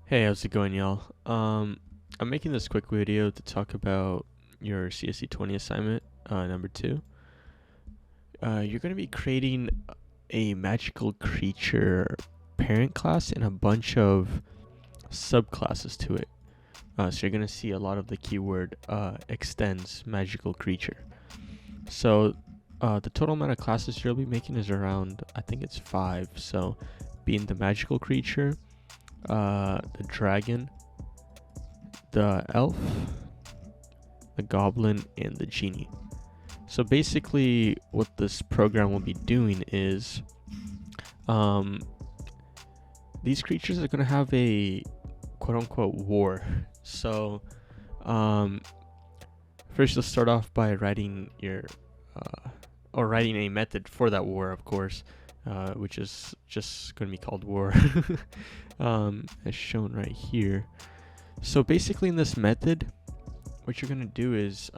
Hey, how's it going, y'all? I'm making this quick video to talk about your CSC 20 assignment, number 2. You're going to be creating a magical creature parent class and a bunch of subclasses to it. So you're going to see a lot of the keyword extends magical creature. So the total amount of classes you'll be making is around, I think it's 5. So being the magical creature, the dragon, the elf, the goblin, and the genie. So basically what this program will be doing is these creatures are going to have a quote-unquote war. So first you'll start off by writing your writing a method for that war, of course, which is just going to be called war, as shown right here. So basically in this method, what you're going to do is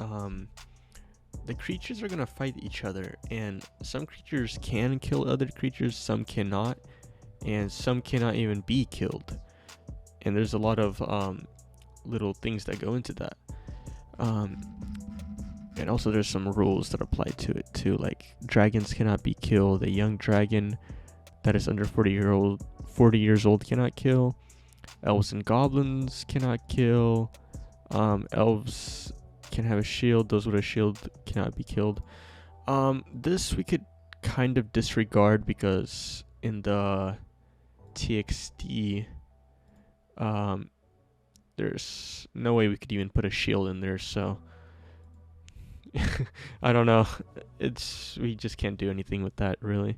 the creatures are going to fight each other, and some creatures can kill other creatures, some cannot, and some cannot even be killed. And there's a lot of little things that go into that. And also there's some rules that apply to it too, like dragons cannot be killed, a young dragon that is under 40 years old cannot kill, elves and goblins cannot kill, elves can have a shield, those with a shield cannot be killed. This we could kind of disregard because in the TXT there's no way we could even put a shield in there, so I don't know. We just can't do anything with that, really.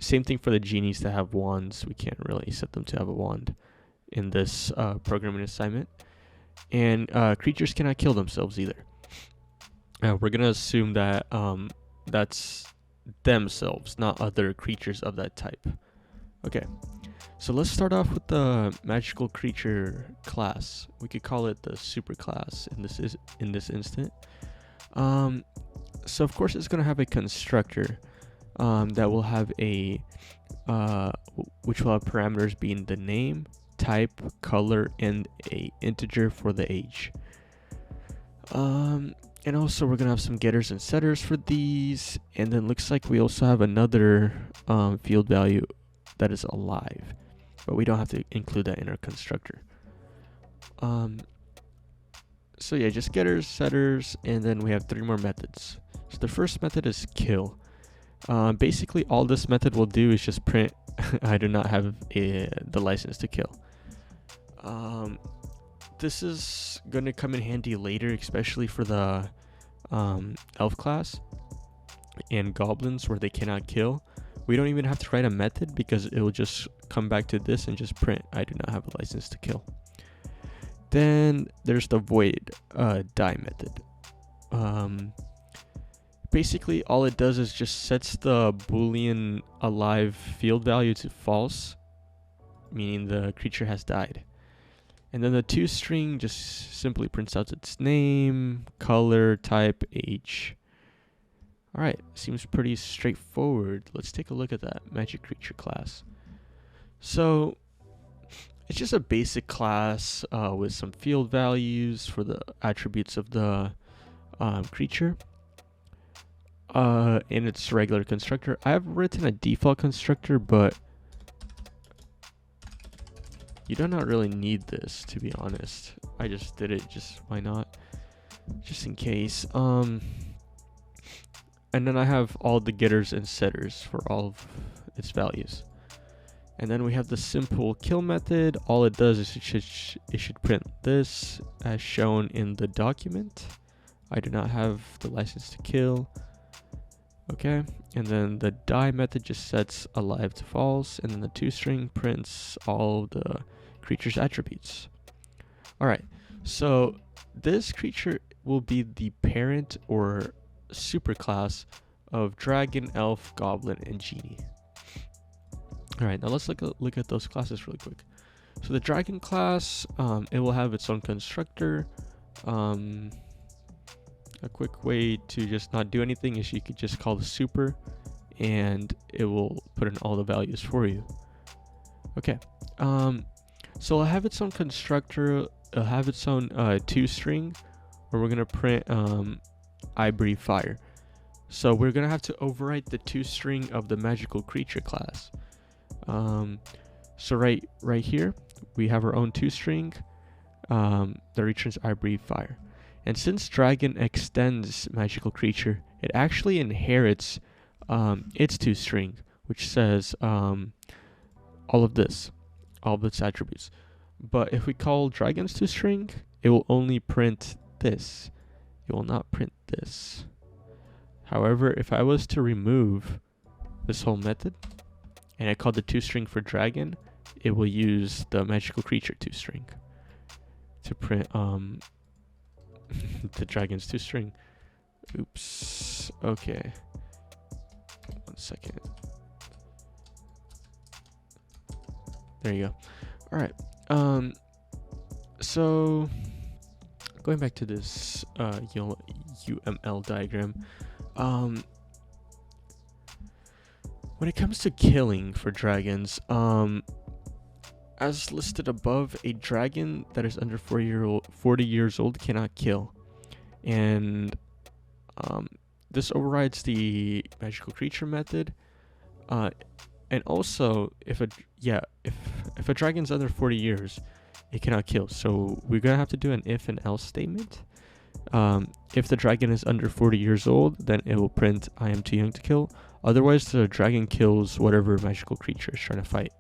Same thing for the genies that have wands. We can't really set them to have a wand in this programming assignment. And creatures cannot kill themselves either. We're gonna assume that that's themselves, not other creatures of that type. Okay, so let's start off with the magical creature class. We could call it the super class in this instant. So of course it's gonna have a constructor that will have a which will have parameters being the name, type, color, and a integer for the age. And also we're gonna have some getters and setters for these, and then looks like we also have another field value that is alive, but we don't have to include that in our constructor. So yeah, just getters, setters, and then we have 3 more methods. So the first method is kill. Basically all this method will do is just print I do not have the license to kill. This is going to come in handy later, especially for the elf class and goblins where they cannot kill. We don't even have to write a method because it will just come back to this and just print I do not have a license to kill. Then there's the void die method. Basically all it does is just sets the boolean alive field value to false, meaning the creature has died. And then the toString just simply prints out its name, color, type, age. Alright, seems pretty straightforward. Let's take a look at that magic creature class. So it's just a basic class with some field values for the attributes of the creature. In its regular constructor. I have written a default constructor, but you do not really need this, to be honest. I just did it, just why not? Just in case. And then I have all the getters and setters for all of its values. And then we have the simple kill method. All it does is it should print this as shown in the document. I do not have the license to kill. Okay, and then the die method just sets alive to false, and then the toString prints all the creature's attributes. Alright, so this creature will be the parent or superclass of dragon, elf, goblin, and genie. Alright, now let's look at those classes really quick. So the dragon class, it will have its own constructor. A quick way to just not do anything is you could just call the super and it will put in all the values for you. Okay, So it'll have its own constructor, it'll have its own toString, where we're gonna print I breathe fire. So we're gonna have to overwrite the toString of the magical creature class. So right here we have our own toString that returns I breathe fire. And since dragon extends magical creature, it actually inherits its toString, which says all of its attributes. But if we call dragon's toString, it will only print this. It will not print this. However, if I was to remove this whole method and I call the toString for dragon, it will use the magical creature toString to print the dragon's toString. Oops. Okay. 1 second. There you go. All right. So going back to this UML diagram, when it comes to killing for dragons, as listed above, a dragon that is under 40 years old cannot kill, and this overrides the magical creature method. And also, if a dragon's under 40 years, it cannot kill. So we're gonna have to do an if and else statement. If the dragon is under 40 years old, then it will print I am too young to kill. Otherwise, the dragon kills whatever magical creature is trying to fight,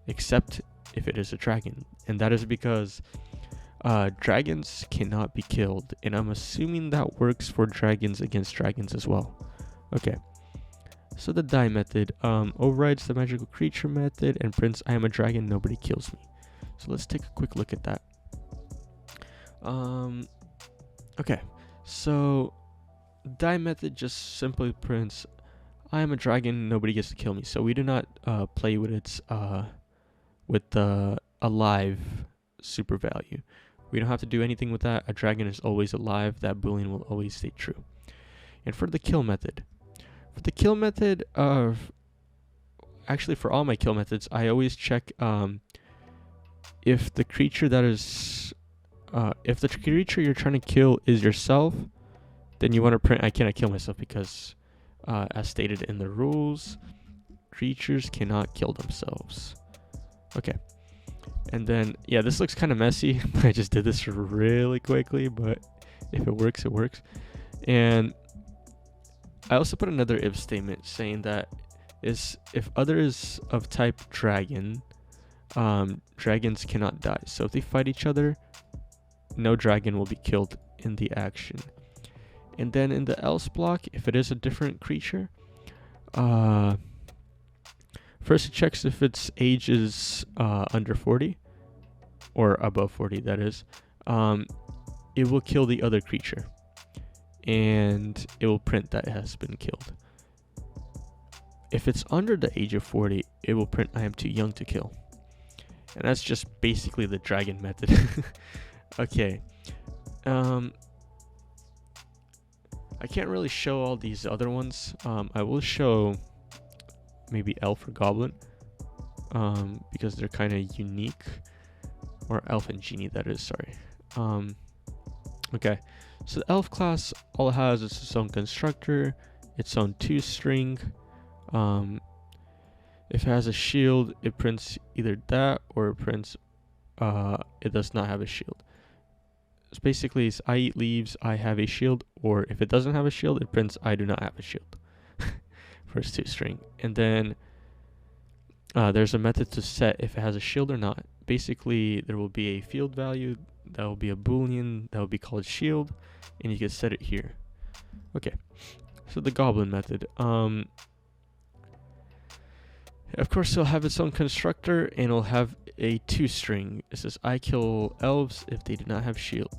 except if it is a dragon. And that is because dragons cannot be killed. And I'm assuming that works for dragons against dragons as well. Okay. So the die method overrides the magical creature method and prints I am a dragon, nobody kills me. So let's take a quick look at that. Okay, so die method just simply prints I am a dragon, nobody gets to kill me. So we do not play with its with the alive super value. We don't have to do anything with that. A dragon is always alive. That boolean will always stay true. And for the kill method, actually for all my kill methods, I always check if the creature that is if the creature you're trying to kill is yourself, then you want to print I cannot kill myself, because as stated in the rules, creatures cannot kill themselves. Okay. And then, yeah, this looks kind of messy. I just did this really quickly, but if it works, it works. And I also put another if statement saying that is if others of type dragon, dragons cannot die. So if they fight each other, no dragon will be killed in the action. And then in the else block, if it is a different creature, first it checks if its age is under 40 or above 40, that is. It will kill the other creature and it will print that it has been killed. If it's under the age of 40, it will print I am too young to kill. And that's just basically the dragon method. Okay. I can't really show all these other ones. I will show maybe elf or goblin, because they're kind of unique, or elf and genie, that is, sorry. Okay, so the elf class, all it has is its own constructor, its own toString. If it has a shield, it prints either that or it prints it does not have a shield. So basically it's I eat leaves, I have a shield, or if it doesn't have a shield, it prints I do not have a shield for its toString. And then there's a method to set if it has a shield or not. Basically, there will be a field value that will be a boolean that will be called shield, and you can set it here. Okay, so the goblin method. Of course, it'll have its own constructor, and it'll have a toString. It says I kill elves if they do not have shield.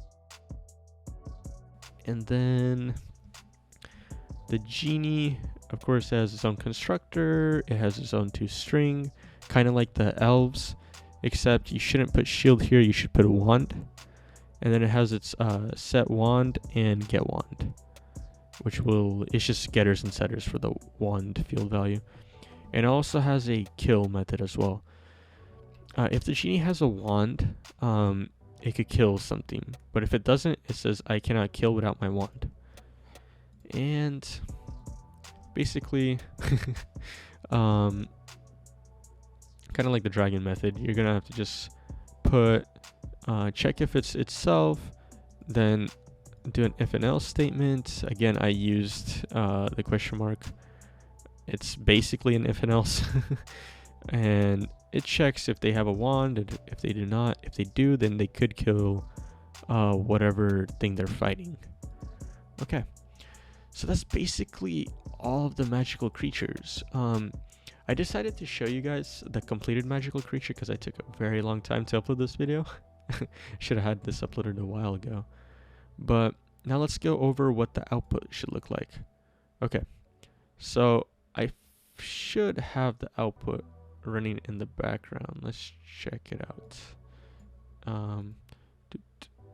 And then the genie, of course, has its own constructor. It has its own toString, kind of like the elves, except you shouldn't put shield here. You should put a wand. And then it has its set wand and get wand, which it's just getters and setters for the wand field value. And it also has a kill method as well. if the genie has a wand, it could kill something. But if it doesn't, it says I cannot kill without my wand. And basically, kind of like the dragon method, you're gonna have to just put check if it's itself, then do an if and else statement. Again, I used the question mark. It's basically an if and else. And it checks if they have a wand, and if they do not. If they do, then they could kill whatever thing they're fighting. Okay, so that's basically all of the magical creatures. I decided to show you guys the completed magical creature because I took a very long time to upload this video. Should have had this uploaded a while ago. But now let's go over what the output should look like. Okay, so I should have the output running in the background. Let's check it out.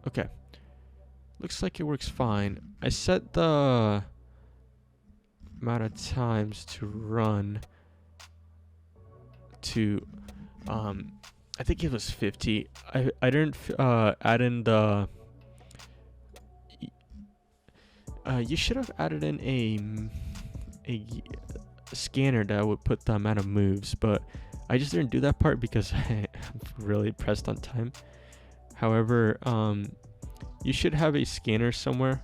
Okay, looks like it works fine. I set the amount of times to run to I think it was 50. I didn't add in the you should have added in a scanner that would put the amount of moves, but I just didn't do that part because I'm really pressed on time. However, you should have a scanner somewhere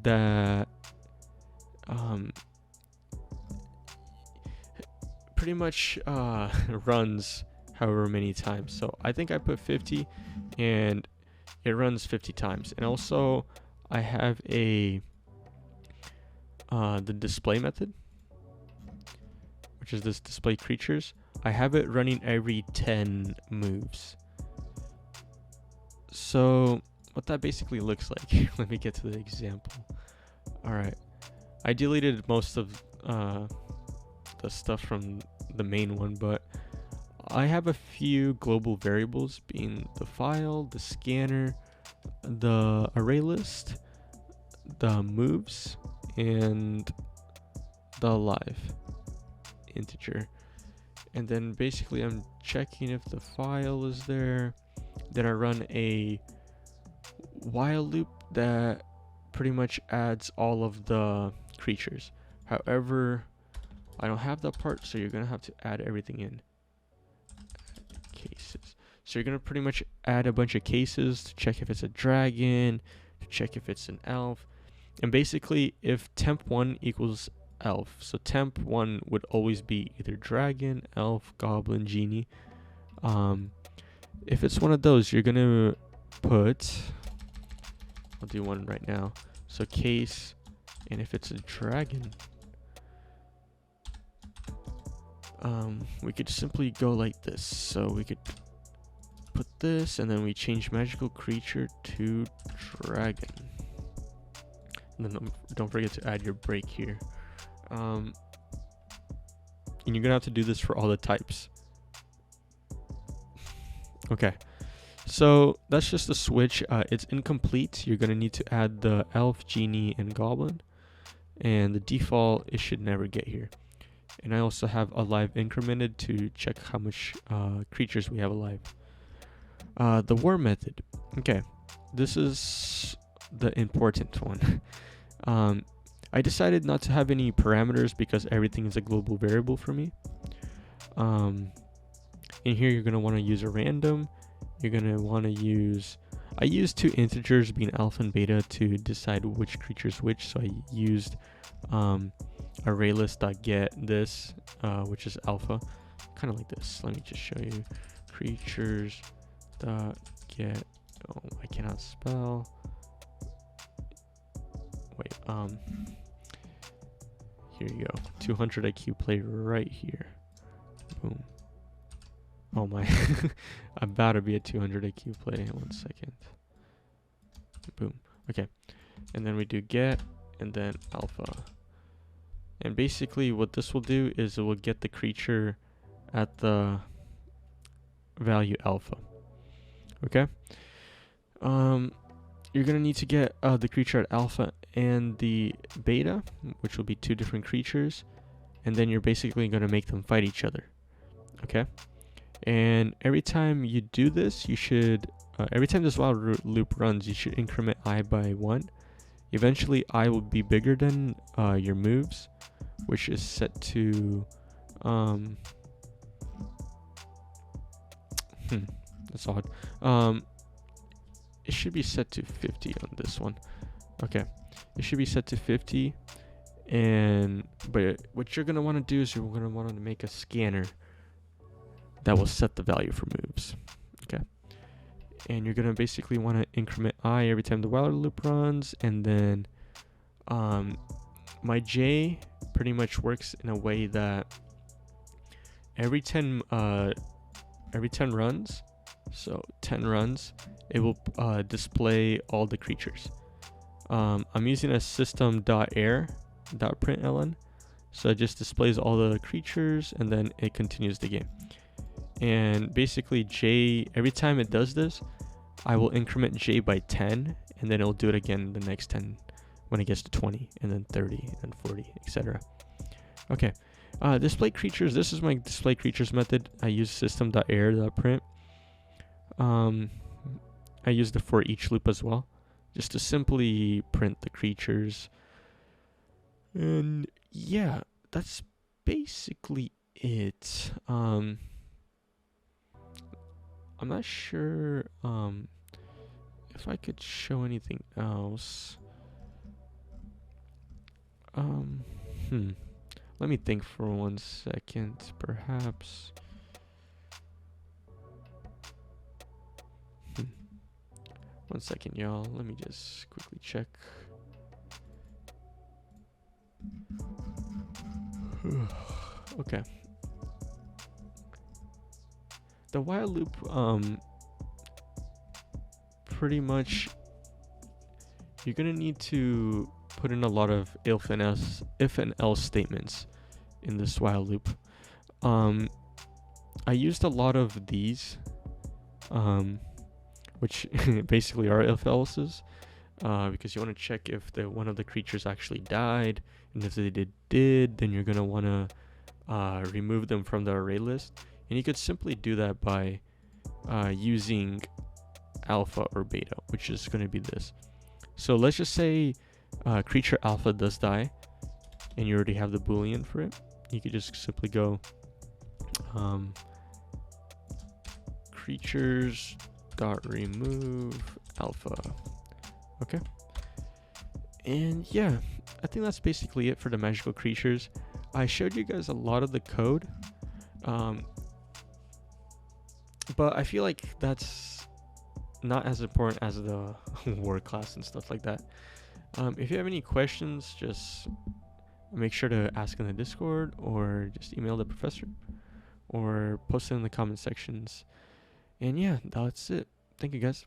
that pretty much runs however many times. So I think I put 50 and it runs 50 times. And also I have a the display method, which is this display creatures. I have it running every 10 moves. So what that basically looks like, let me get to the example. Alright, I deleted most of the stuff from the main one, but I have a few global variables, being the file, the scanner, the array list, the moves, and the live integer. And then basically I'm checking if the file is there. Then I run a while loop that pretty much adds all of the creatures. However, I don't have that part, so you're gonna have to add everything in. Cases. So you're gonna pretty much add a bunch of cases to check if it's a dragon, to check if it's an elf. And basically, if temp1 equals elf, so temp1 would always be either dragon, elf, goblin, genie. If it's one of those, you're gonna put, I'll do one right now. So case, and if it's a dragon, we could simply go like this. So we could put this, and then we change magical creature to dragon. And then don't forget to add your break here. And you're gonna have to do this for all the types. Okay, so that's just a switch. It's incomplete. You're gonna need to add the elf, genie, and goblin, and the default it should never get here. And I also have alive incremented to check how much creatures we have alive. The war method. Okay, this is the important one. I decided not to have any parameters because everything is a global variable for me. In here, you're going to want to use a random. You're going to want to use... I used two integers being alpha and beta to decide which creature's which. So I used ArrayList.get this, which is alpha. Kind of like this. Let me just show you. Creatures.get... Oh, I cannot spell. Wait, here you go. 200 IQ play right here. Boom. Oh my. I'm about to be a 200 IQ play. 1 second. Boom. Okay. And then we do get and then alpha. And basically what this will do is it will get the creature at the value alpha. Okay. You're going to need to get the creature at alpha and the beta, which will be two different creatures. And then you're basically going to make them fight each other. Okay. And every time you do this, you should, every time this while loop runs, you should increment I by 1. Eventually, I will be bigger than your moves, which is set to, that's odd. It should be set to 50 on this one. Okay, it should be set to 50. But what you're gonna want to do is you're gonna want to make a scanner that will set the value for moves. Okay, and you're gonna basically want to increment I every time the while loop runs, and then my J pretty much works in a way that every 10 runs, so 10 runs, it will display all the creatures. I'm using a system.err.println, so it just displays all the creatures and then it continues the game. And basically J, every time it does this, I will increment J by 10, and then it'll do it again the next 10 when it gets to 20, and then 30, and 40, etc. Okay, display creatures. This is my display creatures method. I use system.err.print. I use the for each loop as well, just to simply print the creatures. And yeah, that's basically it. I'm not sure if I could show anything else. Let me think for 1 second, perhaps. 1 second, y'all. Let me just quickly check. Okay. The while loop, pretty much, you're gonna need to put in a lot of if and else statements in this while loop. I used a lot of these, which basically are if else's, because you want to check if one of the creatures actually died, and if they did, then you're gonna want to remove them from the array list. And you could simply do that by using alpha or beta, which is going to be this. So let's just say creature alpha does die, and you already have the boolean for it. You could just simply go creatures dot remove alpha. Okay, and yeah, I think that's basically it for the magical creatures. I showed you guys a lot of the code, but I feel like that's not as important as the war class and stuff like that. If you have any questions, just make sure to ask in the Discord, or just email the professor, or post it in the comment sections. And yeah, that's it. Thank you guys.